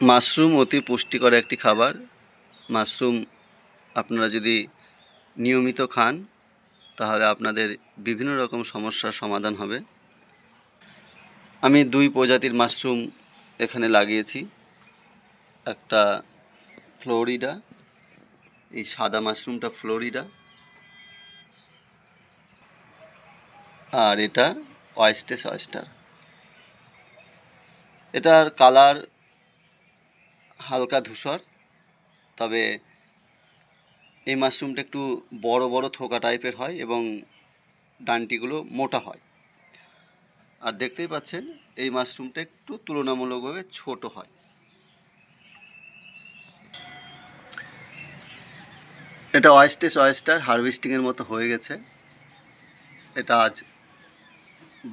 Mushroom অতি পুষ্টিকর একটি খাবার। মাশরুম আপনারা যদি নিয়মিত খান তাহলে আপনাদের বিভিন্ন রকম সমস্যার সমাধান হবে। আমি 2 প্রজাতির মাশরুম এখানে লাগিয়েছি। একটা ফ্লোরিডা, এই সাদা মাশরুমটা ফ্লোরিডা, আর এটা ওয়েস্টেস ওয়েস্টার। এটার কালার হালকা ধূসর, তবে এই মাশরুমটা একটু বড় বড় থোকা টাইপের হয় এবং ডান্টিগুলো মোটা হয়। আর দেখতেই পাচ্ছেন এই মাশরুমটা একটু তুলনামূলকভাবে ছোট হয়। এটা ওয়েস্টেস ওয়েস্টার হারভেস্টিংয়ের মতো হয়ে গেছে। এটা আজ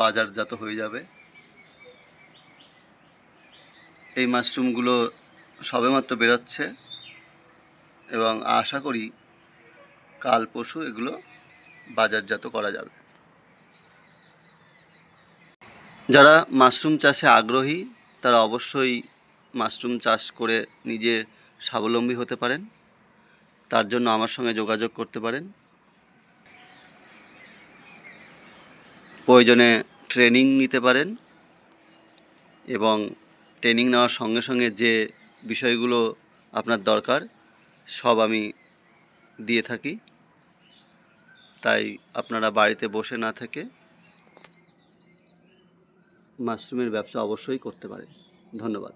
বাজারজাত হয়ে যাবে। এই মাশরুমগুলো সবেমাত্র বেরোচ্ছে এবং আশা করি কাল পরশু এগুলো বাজারজাত করা যাবে। যারা মাশরুম চাষে আগ্রহী তারা অবশ্যই মাশরুম চাষ করে নিজে স্বাবলম্বী হতে পারেন। তার জন্য আমার সঙ্গে যোগাযোগ করতে পারেন। প্রয়োজনে ট্রেনিং নিতে পারেন এবং ট্রেনিং নেওয়ার সঙ্গে সঙ্গে যে বিষয়গুলো আপনার দরকার সব আমি দিয়ে থাকি। তাই আপনারা বাড়িতে বসে না থেকে মাশরুমের ব্যবসা অবশ্যই করতে পারেন। ধন্যবাদ।